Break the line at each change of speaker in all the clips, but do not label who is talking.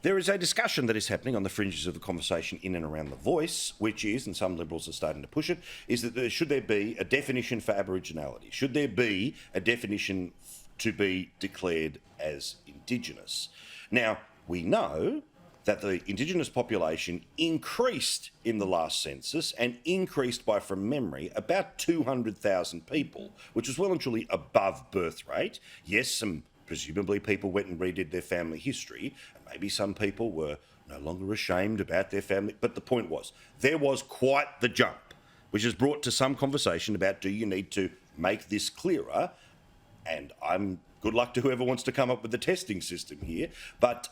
There is a discussion that is happening on the fringes of the conversation in and around the voice, which is, and some Liberals are starting to push it, is that should there be a definition for Aboriginality? Should there be a definition to be declared as Indigenous? Now, we know that the Indigenous population increased in the last census and increased by, from memory, about 200,000 people, which was well and truly above birth rate. Yes, some presumably people went and redid their family history, and maybe some people were no longer ashamed about their family. But the point was, there was quite the jump, which has brought to some conversation about, do you need to make this clearer? And I'm good luck to whoever wants to come up with the testing system here. But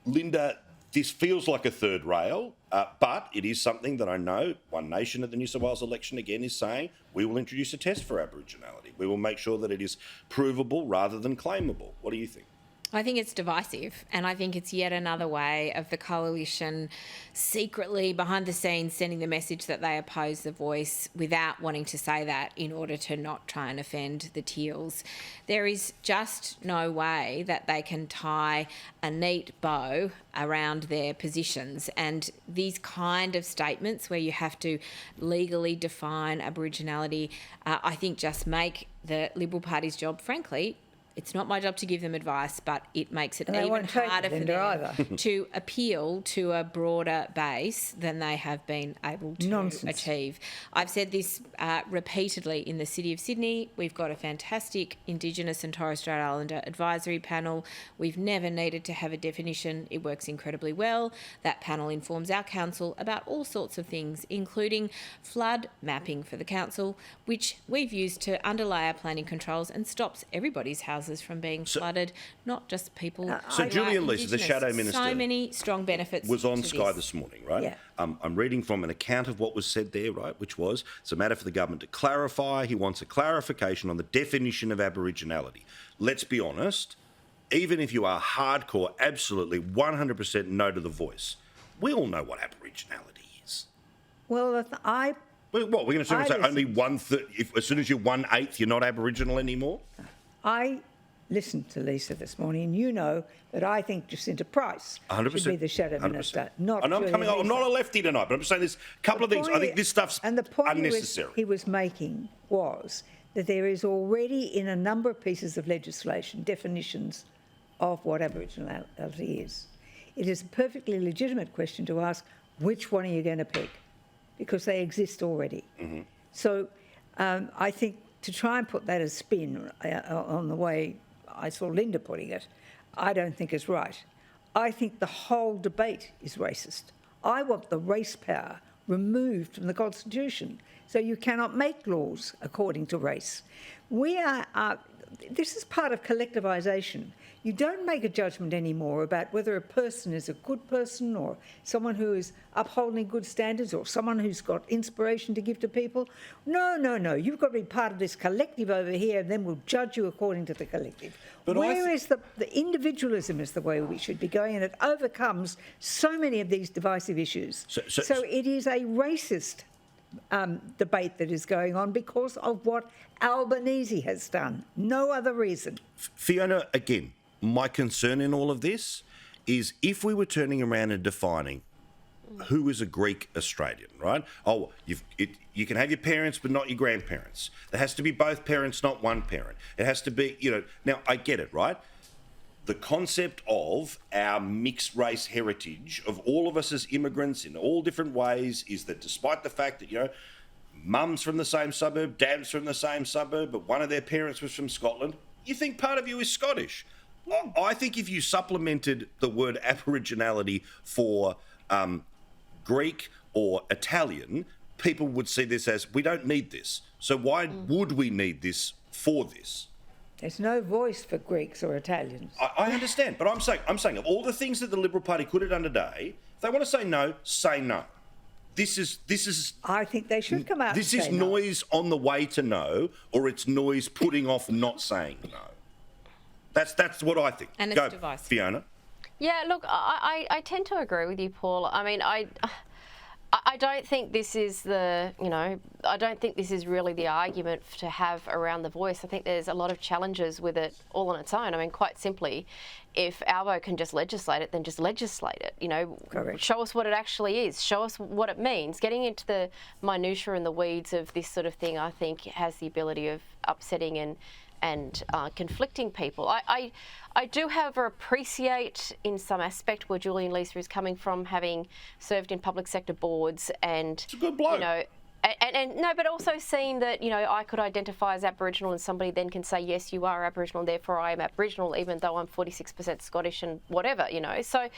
Linda, this feels like a third rail, but it is something that I know One Nation at the New South Wales election again is saying, we will introduce a test for Aboriginality. We will make sure that it is provable rather than claimable. What do you think?
I think it's divisive, and I think it's yet another way of the coalition secretly, behind the scenes, sending the message that they oppose the voice without wanting to say that in order to not try and offend the Teals. There is just no way that they can tie a neat bow around their positions, and these kind of statements where you have to legally define Aboriginality, I think just make the Liberal Party's job, frankly, it's not my job to give them advice, but it makes it even harder for them to appeal to a broader base than they have been able to achieve. I've said this repeatedly in the City of Sydney. We've got a fantastic Indigenous and Torres Strait Islander advisory panel. We've never needed to have a definition. It works incredibly well. That panel informs our council about all sorts of things, including flood mapping for the council, which we've used to underlay our planning controls and stops everybody's houses from being flooded, not just people.
So Julian Leeser, the Shadow Minister,
so many strong benefits,
was on Sky this morning, right?
Yeah.
I'm reading from an account of what was said there, right, which was, it's a matter for the government to clarify. He wants a clarification on the definition of Aboriginality. Let's be honest, even if you are hardcore, absolutely 100% no to the voice, we all know what Aboriginality is.
Well,
What, we're going to say only 1/3, as soon as you're 1/8, you're not Aboriginal anymore?
I listened to Lisa this morning, and you know that I think Jacinta Price
100%,
should be the Shadow
100%.
Minister, not
I'm not a lefty tonight, but I'm just saying there's a couple of things. I think this stuff's
and the point
unnecessary.
he was making was that there is already in a number of pieces of legislation definitions of what Aboriginality is. It is a perfectly legitimate question to ask, which one are you going to pick? Because they exist already.
Mm-hmm.
So I think to try and put that as spin on the way I saw Linda putting it, I don't think is right. I think the whole debate is racist. I want the race power removed from the Constitution, so you cannot make laws according to race. This is part of collectivisation. You don't make a judgment anymore about whether a person is a good person or someone who is upholding good standards or someone who's got inspiration to give to people. No. You've got to be part of this collective over here, and then we'll judge you according to the collective.
But
Whereas the individualism is the way we should be going, and it overcomes so many of these divisive issues. So it is a racist debate that is going on because of what Albanese has done. No other reason.
Fiona, again, my concern in all of this is if we were turning around and defining who is a Greek Australian, right? Oh, you can have your parents but not your grandparents. There has to be both parents, not one parent. It has to be, now I get it, right? The concept of our mixed race heritage of all of us as immigrants in all different ways is that despite the fact that, mum's from the same suburb, dad's from the same suburb, but one of their parents was from Scotland, you think part of you is Scottish. I think if you supplemented the word Aboriginality for Greek or Italian, people would see this as, we don't need this. So why would we need this for this?
There's no voice for Greeks or Italians.
I understand, but I'm saying of all the things that the Liberal Party could have done today, if they want to say no, say no. This is.
I think they should come out.
This
and
is
say no.
noise on the way to no, or it's noise putting off not saying no. That's what I think.
And it's divisive.
Fiona.
Yeah, look, I tend to agree with you, Paul. I mean, I I don't think this is I don't think this is really the argument to have around the voice. I think there's a lot of challenges with it all on its own. I mean, quite simply, if Albo can just legislate it, then just legislate it.
Correct.
Show us what it actually is. Show us what it means. Getting into the minutiae and the weeds of this sort of thing, I think, has the ability of upsetting and conflicting people. I do, however, appreciate in some aspect where Julian Leeser is coming from, having served in public sector boards and,
It's a good bloke.
And no, but also seeing that, I could identify as Aboriginal and somebody then can say, yes, you are Aboriginal, and therefore I am Aboriginal, even though I'm 46% Scottish and whatever, So,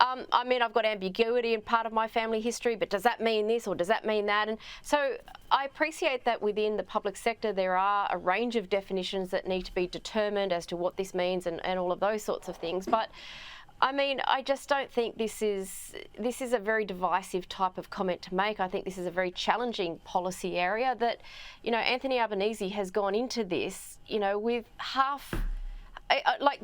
I mean, I've got ambiguity in part of my family history, but does that mean this or does that mean that? And so I appreciate that within the public sector there are a range of definitions that need to be determined as to what this means and all of those sorts of things. But I mean, I just don't think this is a very divisive type of comment to make. I think this is a very challenging policy area that, Anthony Albanese has gone into this, with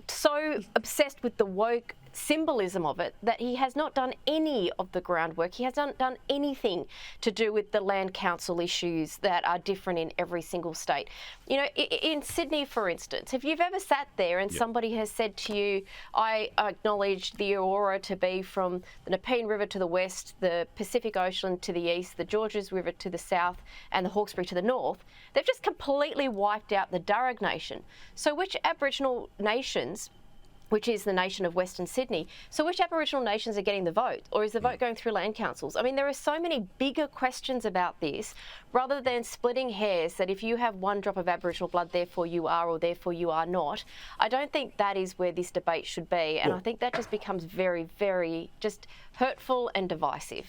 so obsessed with the woke symbolism of it that he has not done any of the groundwork. He hasn't done anything to do with the land council issues that are different in every single state. In Sydney, for instance, if you've ever sat there and somebody has said to you, I acknowledge the Aurora to be from the Nepean River to the west, the Pacific Ocean to the east, the Georges River to the south, and the Hawkesbury to the north, they've just completely wiped out the Darug Nation. So which Aboriginal nations, which is the nation of Western Sydney. So which Aboriginal nations are getting the vote? Or is the vote going through land councils? I mean, there are so many bigger questions about this, rather than splitting hairs that if you have one drop of Aboriginal blood, therefore you are or therefore you are not. I don't think that is where this debate should be. And I think that just becomes very, very just hurtful and divisive.